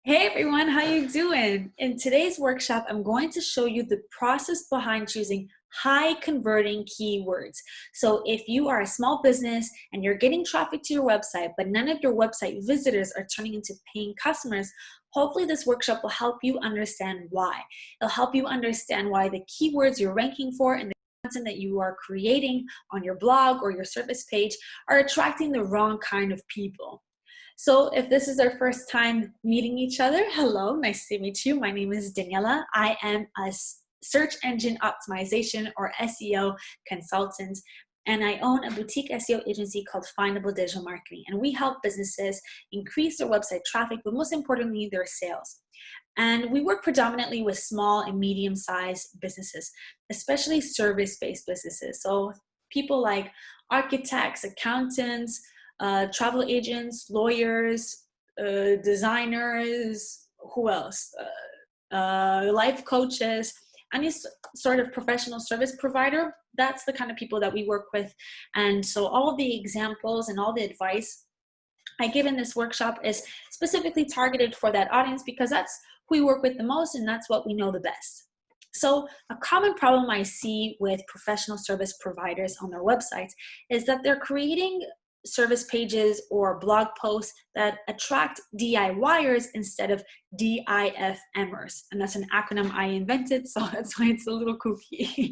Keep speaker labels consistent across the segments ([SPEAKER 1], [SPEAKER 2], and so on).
[SPEAKER 1] Hey everyone, how you doing? In today's workshop, I'm going to show you the process behind choosing high converting keywords. So if you are a small business and you're getting traffic to your website, but none of your website visitors are turning into paying customers, hopefully this workshop will help you understand why. It'll help you understand why the keywords you're ranking for and the content that you are creating on your blog or your service page are attracting the wrong kind of people. So if this is our first time meeting each other, hello, nice to meet you. My name is Daniela. I am a search engine optimization or SEO consultant, and I own a boutique SEO agency called Findable Digital Marketing. And we help businesses increase their website traffic, but most importantly, their sales. And we work predominantly with small and medium-sized businesses, especially service-based businesses. So people like architects, accountants, travel agents, lawyers, designers, who else? Life coaches, any sort of professional service provider. That's the kind of people that we work with. And so all of the examples and all the advice I give in this workshop is specifically targeted for that audience because that's who we work with the most and that's what we know the best. So a common problem I see with professional service providers on their websites is that they're creating service pages or blog posts that attract DIYers instead of DIFMers. And that's an acronym I invented, so that's why it's a little kooky.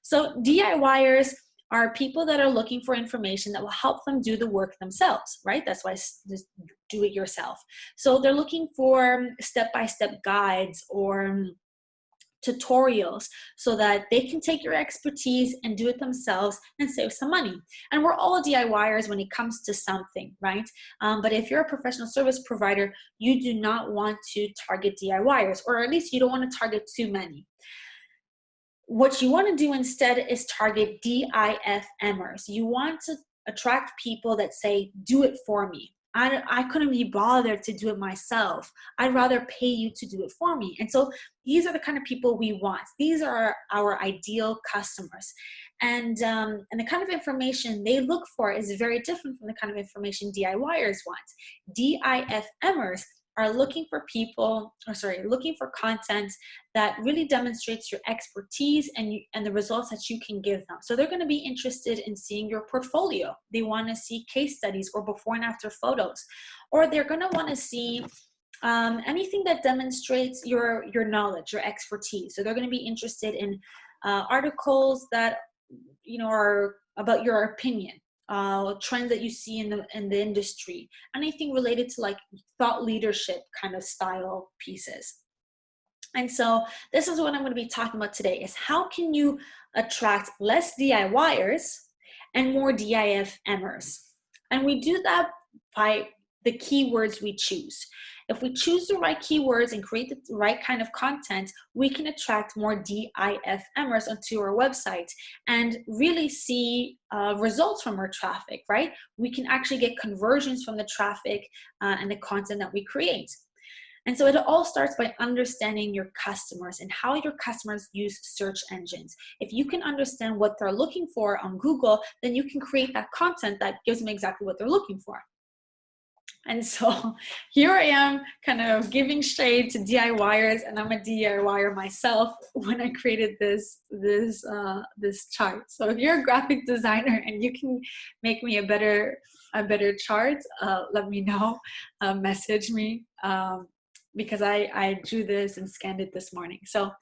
[SPEAKER 1] So DIYers are people that are looking for information that will help them do the work themselves, right? That's why it's do it yourself. So they're looking for step-by-step guides or tutorials so that they can take your expertise and do it themselves and save some money. And we're all DIYers when it comes to something, right? But if you're a professional service provider, you do not want to target DIYers, or at least you don't want to target too many. What you want to do instead is target DIFMers. You want to attract people that say, do it for me. I couldn't be bothered to do it myself. I'd rather pay you to do it for me. And so these are the kind of people we want. These are our ideal customers. And the kind of information they look for is very different from the kind of information DIYers want. DIFMers are looking for looking for content that really demonstrates your expertise and the results that you can give them. So they're going to be interested in seeing your portfolio. They want to see case studies or before and after photos, or they're going to want to see anything that demonstrates your knowledge, your expertise. So they're going to be interested in articles that are about your opinion. Trends that you see in the industry, anything related to like thought leadership kind of style pieces. And so this is what I'm going to be talking about today, is how can you attract less DIYers and more DIFMers. And we do that by the keywords we choose. If we choose the right keywords and create the right kind of content, we can attract more DIFMers onto our website and really see results from our traffic, right? We can actually get conversions from the traffic and the content that we create. And so it all starts by understanding your customers and how your customers use search engines. If you can understand what they're looking for on Google, then you can create that content that gives them exactly what they're looking for. And so here I am kind of giving shade to DIYers, and I'm a DIYer myself when I created this chart. So if you're a graphic designer and you can make me a better chart, let me know, message me, because I drew this and scanned it this morning. So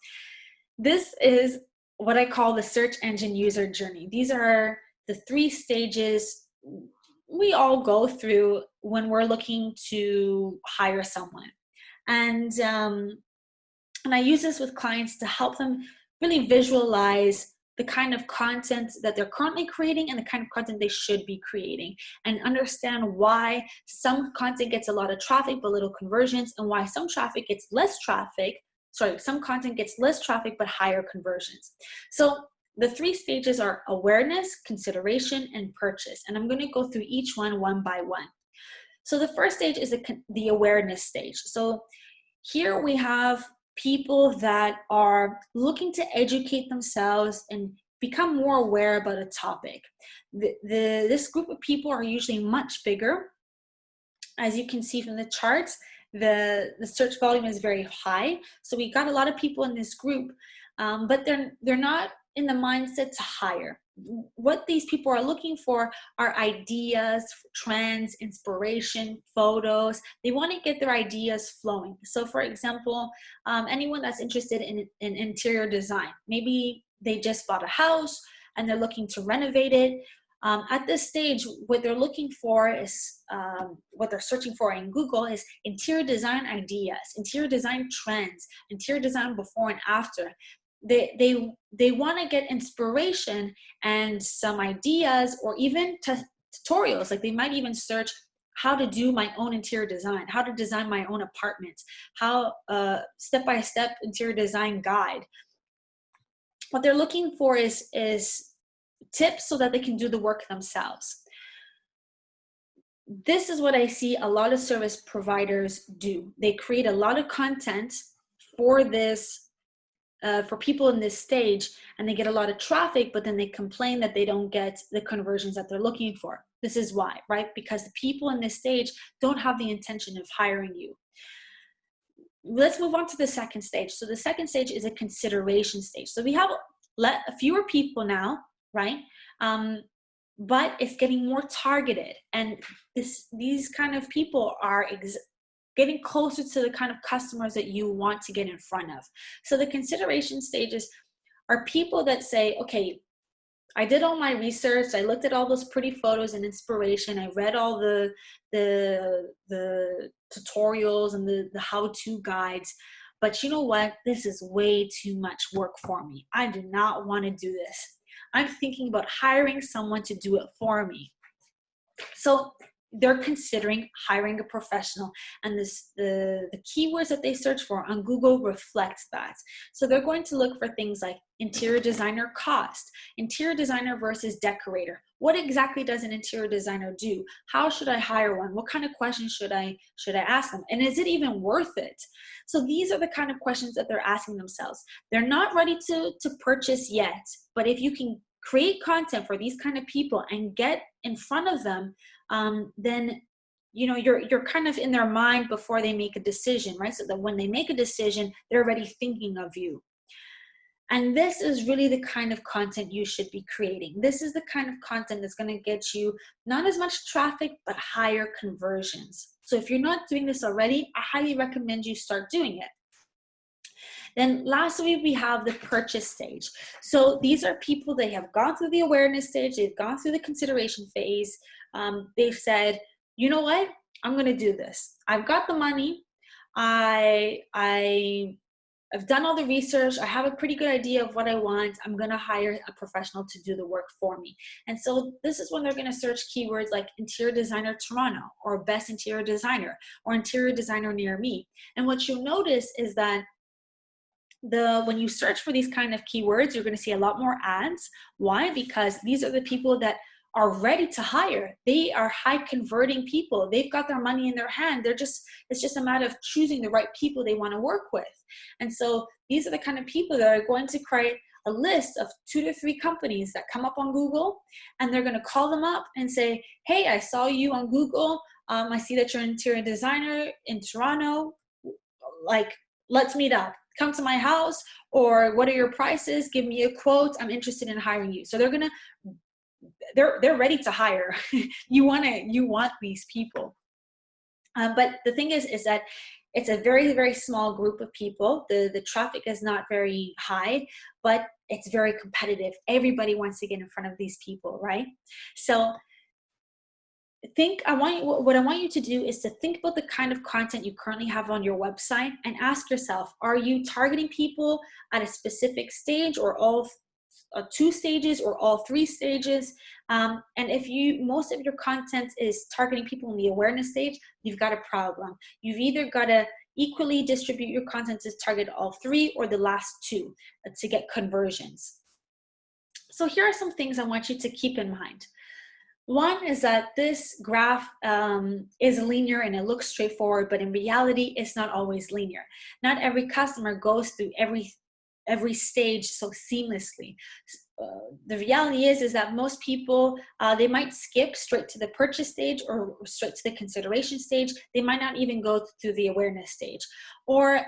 [SPEAKER 1] this is what I call the search engine user journey. These are the 3 stages we all go through when we're looking to hire someone. And I use this with clients to help them really visualize the kind of content that they're currently creating and the kind of content they should be creating, and understand why some content gets a lot of traffic but little conversions, and why some content gets less traffic but higher conversions. So the 3 stages are awareness, consideration, and purchase. And I'm going to go through each one by one. So the first stage is the awareness stage. So here we have people that are looking to educate themselves and become more aware about a topic. This group of people are usually much bigger. As you can see from the charts, the search volume is very high. So we got a lot of people in this group, but they're not in the mindset to hire. What these people are looking for are ideas, trends, inspiration, photos. They want to get their ideas flowing. So for example, anyone that's interested in interior design, maybe they just bought a house and they're looking to renovate it. At this stage, what they're looking for is, what they're searching for in Google is interior design ideas, interior design trends, interior design before and after. They want to get inspiration and some ideas, or even tutorials. Like they might even search how to do my own interior design, how to design my own apartment, how step-by-step interior design guide. What they're looking for is tips so that they can do the work themselves. This is what I see a lot of service providers do. They create a lot of content for this, for people in this stage, and they get a lot of traffic, but then they complain that they don't get the conversions that they're looking for. This is why, right? Because the people in this stage don't have the intention of hiring you. Let's move on to the second stage. So the second stage is a consideration stage. So we have fewer people now, right? But it's getting more targeted, and these kind of people are getting closer to the kind of customers that you want to get in front of. So the consideration stages are people that say, okay, I did all my research, I looked at all those pretty photos and inspiration, I read all the tutorials and the how-to guides, but you know what? This is way too much work for me. I do not want to do this. I'm thinking about hiring someone to do it for me. So they're considering hiring a professional, and the keywords that they search for on Google reflects that. So they're going to look for things like interior designer cost, interior designer versus decorator. What exactly does an interior designer do? How should I hire one? What kind of questions should I ask them? And is it even worth it? So these are the kind of questions that they're asking themselves. They're not ready to purchase yet, but if you can create content for these kind of people and get in front of them, then you know you're kind of in their mind before they make a decision, right? So that when they make a decision, they're already thinking of you. And this is really the kind of content you should be creating. This is the kind of content that's going to get you not as much traffic, but higher conversions. So if you're not doing this already, I highly recommend you start doing it. Then lastly, we have the purchase stage. So these are people, they have gone through the awareness stage, they've gone through the consideration phase. They've said, you know what, I'm going to do this. I've got the money. I've done all the research. I have a pretty good idea of what I want. I'm going to hire a professional to do the work for me. And so this is when they're going to search keywords like interior designer Toronto, or best interior designer, or interior designer near me. And what you'll notice is that when you search for these kind of keywords, you're going to see a lot more ads. Why? Because these are the people that are ready to hire. They are high converting people. They've got their money in their hand. It's just a matter of choosing the right people they want to work with. And so these are the kind of people that are going to create a list of 2 to 3 companies that come up on Google, and they're going to call them up and say, hey, I saw you on Google. I see that you're an interior designer in Toronto. Like, let's meet up. Come to my house, or what are your prices? Give me a quote. I'm interested in hiring you. So they're ready to hire. You want these people. But the thing is that it's a very, very small group of people. The traffic is not very high, but it's very competitive. Everybody wants to get in front of these people, right? So what I want you to do is to think about the kind of content you currently have on your website, and ask yourself, are you targeting people at a specific stage, or all 2 stages, or all 3 stages? And if most of your content is targeting people in the awareness stage, you've got a problem. You've either got to equally distribute your content to target all 3 or the last 2 to get conversions. So here are some things I want you to keep in mind. One is that this graph is linear and it looks straightforward, but in reality, it's not always linear. Not every customer goes through every stage so seamlessly. the reality is that most people, they might skip straight to the purchase stage or straight to the consideration stage. They might not even go through the awareness stage. Or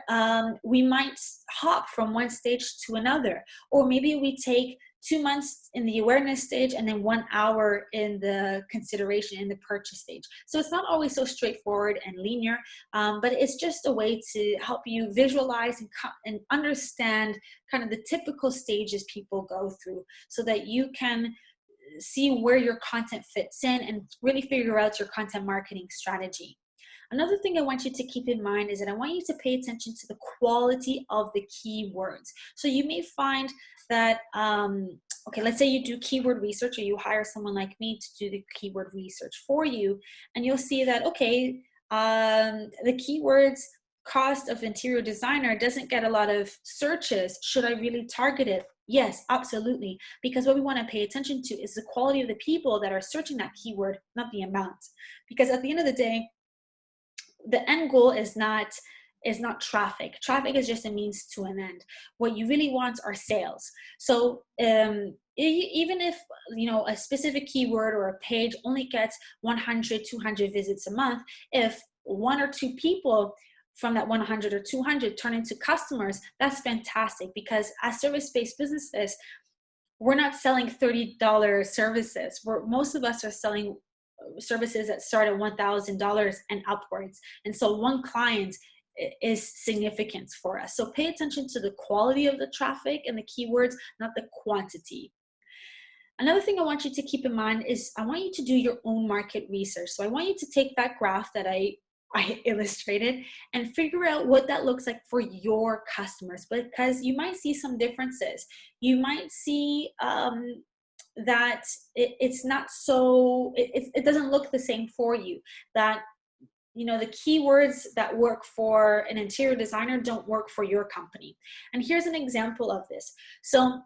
[SPEAKER 1] we might hop from one stage to another. Or maybe we take 2 months in the awareness stage and then 1 hour in the consideration, in the purchase stage. So it's not always so straightforward and linear, but it's just a way to help you visualize and understand kind of the typical stages people go through, so that you can see where your content fits in and really figure out your content marketing strategy. Another thing I want you to keep in mind is that I want you to pay attention to the quality of the keywords. So you may find that, okay, let's say you do keyword research, or you hire someone like me to do the keyword research for you, and you'll see that, okay, the keywords cost of interior designer doesn't get a lot of searches. Should I really target it? Yes, absolutely. Because what we want to pay attention to is the quality of the people that are searching that keyword, not the amount. Because at the end of the day, the end goal is not traffic. Traffic is just a means to an end. What you really want are sales. So even if a specific keyword or a page only gets 100, 200 visits a month, if 1 or 2 people from that 100 or 200 turn into customers, that's fantastic. Because as service-based businesses, we're not selling $30 services. Most of us are selling services that start at $1,000 and upwards. And so one client is significant for us. So pay attention to the quality of the traffic and the keywords, not the quantity. Another thing I want you to keep in mind is I want you to do your own market research. So I want you to take that graph that I illustrated and figure out what that looks like for your customers, because you might see some differences. You might see that it's not so, it doesn't look the same for you, that the keywords that work for an interior designer don't work for your company. And here's an example of this. So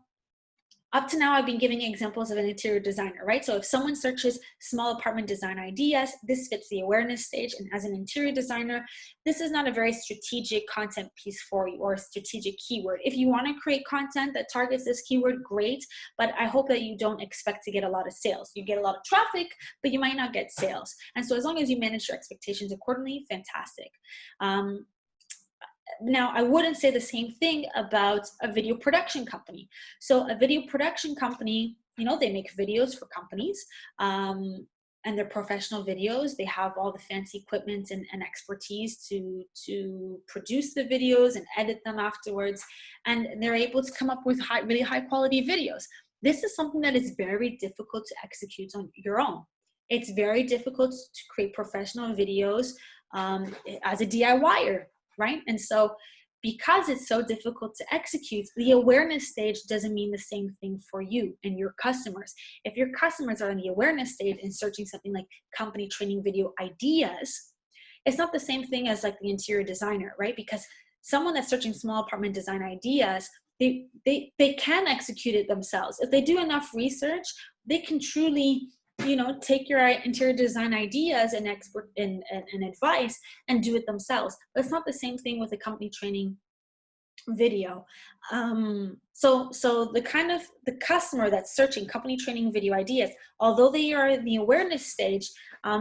[SPEAKER 1] up to now, I've been giving examples of an interior designer, right? So if someone searches small apartment design ideas, this fits the awareness stage. And as an interior designer, this is not a very strategic content piece for you, or a strategic keyword. If you want to create content that targets this keyword, great. But I hope that you don't expect to get a lot of sales. You get a lot of traffic, but you might not get sales. And so as long as you manage your expectations accordingly, fantastic. Now, I wouldn't say the same thing about a video production company. So a video production company, they make videos for companies, and they're professional videos. They have all the fancy equipment and expertise to produce the videos and edit them afterwards. And they're able to come up with really high quality videos. This is something that is very difficult to execute on your own. It's very difficult to create professional videos as a DIYer. Right? And so because it's so difficult to execute, the awareness stage doesn't mean the same thing for you and your customers. If your customers are in the awareness stage and searching something like company training video ideas, it's not the same thing as like the interior designer, right? Because someone that's searching small apartment design ideas, they can execute it themselves. If they do enough research, they can truly take your interior design ideas and advice and do it themselves. But it's not the same thing with a company training video. So the customer that's searching company training video ideas, although they are in the awareness stage,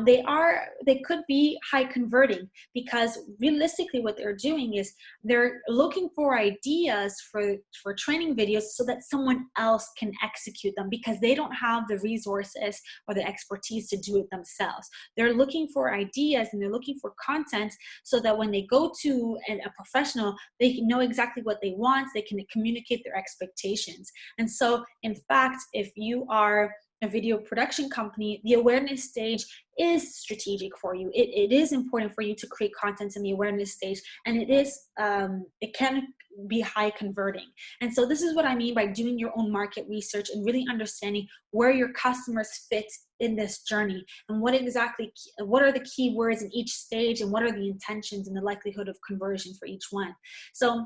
[SPEAKER 1] they could be high converting, because realistically what they're doing is they're looking for ideas for training videos so that someone else can execute them, because they don't have the resources or the expertise to do it themselves. They're looking for ideas and they're looking for content so that when they go to a professional, they know exactly what they want. They can communicate their expectations. And so in fact, if you are a video production company, the awareness stage is strategic for you. It is important for you to create content in the awareness stage, and it can be high converting. And so this is what I mean by doing your own market research and really understanding where your customers fit in this journey, and what are the keywords in each stage, and what are the intentions and the likelihood of conversion for each one. So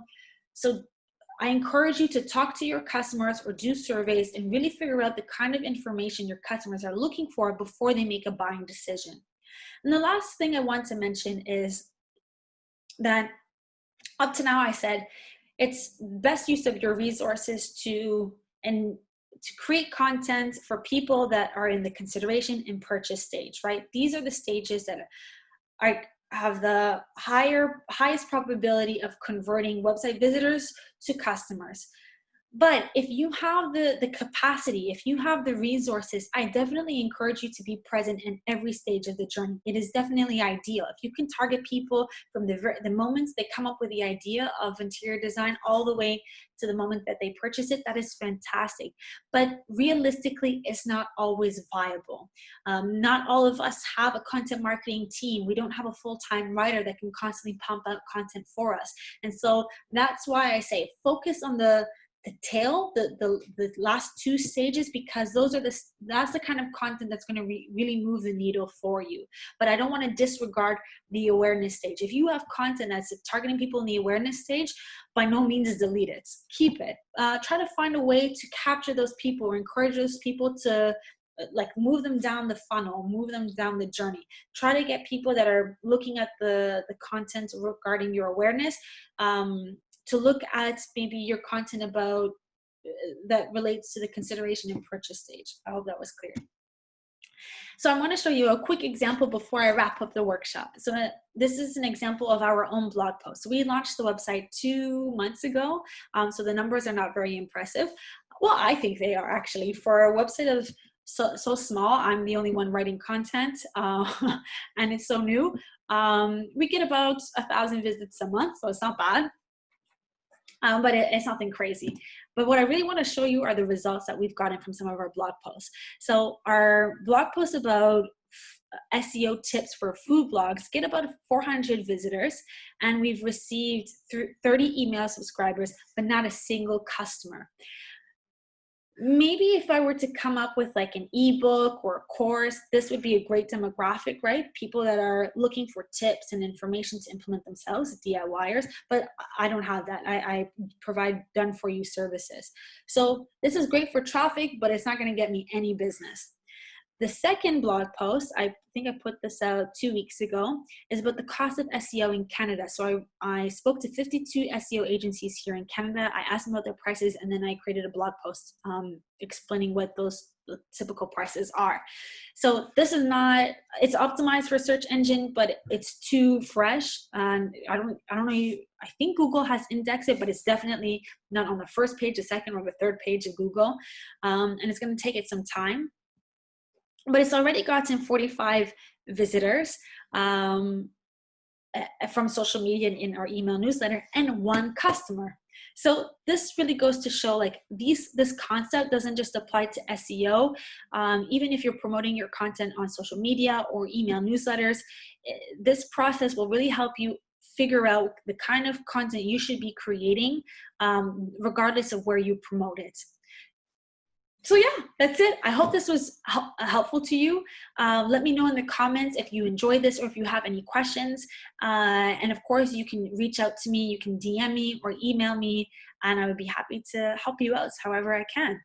[SPEAKER 1] I encourage you to talk to your customers or do surveys and really figure out the kind of information your customers are looking for before they make a buying decision. And the last thing I want to mention is that up to now I said it's best use of your resources to to create content for people that are in the consideration and purchase stage, right? These are the stages that have the highest probability of converting website visitors to customers. But if you have the capacity, if you have the resources, I definitely encourage you to be present in every stage of the journey. It is definitely ideal. If you can target people from the moments they come up with the idea of interior design all the way to the moment that they purchase it, that is fantastic. But realistically, it's not always viable. Not all of us have a content marketing team. We don't have a full-time writer that can constantly pump out content for us. And so that's why I say focus on the tail, the last two stages, because that's the kind of content that's going to really move the needle for you. But I don't want to disregard the awareness stage. If you have content that's targeting people in the awareness stage, by no means delete it. Keep it. Try to find a way to capture those people or encourage those people to like move them down the funnel, move them down the journey. Try to get people that are looking at the content regarding your awareness, to look at maybe your content about that relates to the consideration and purchase stage. I hope that was clear. So I want to show you a quick example before I wrap up the workshop. So this is an example of our own blog post. So we launched the website 2 months ago. So the numbers are not very impressive. Well, I think they are actually. For a website of so small, I'm the only one writing content, and it's so new. We get about 1,000 visits a month, so it's not bad. But it's nothing crazy. But what I really want to show you are the results that we've gotten from some of our blog posts. So our blog posts about SEO tips for food blogs get about 400 visitors, and we've received 30 email subscribers, but not a single customer. Maybe if I were to come up with like an ebook or a course, this would be a great demographic, right? People that are looking for tips and information to implement themselves, DIYers, but I don't have that. I provide done for you services. So this is great for traffic, but it's not going to get me any business. The second blog post, I think I put this out 2 weeks ago, is about the cost of SEO in Canada. So I spoke to 52 SEO agencies here in Canada. I asked them about their prices, and then I created a blog post explaining what those typical prices are. So this is not, it's optimized for search engine, but it's too fresh. And I don't know, I think Google has indexed it, but it's definitely not on the first page, the second or the third page of Google. And it's going to take it some time. But it's already gotten 45 visitors from social media and in our email newsletter, and 1 customer. So this really goes to show like this concept doesn't just apply to SEO. Even if you're promoting your content on social media or email newsletters, this process will really help you figure out the kind of content you should be creating, regardless of where you promote it. So yeah, that's it. I hope this was helpful to you. Let me know in the comments if you enjoyed this or if you have any questions. And of course, you can reach out to me. You can DM me or email me, and I would be happy to help you out however I can.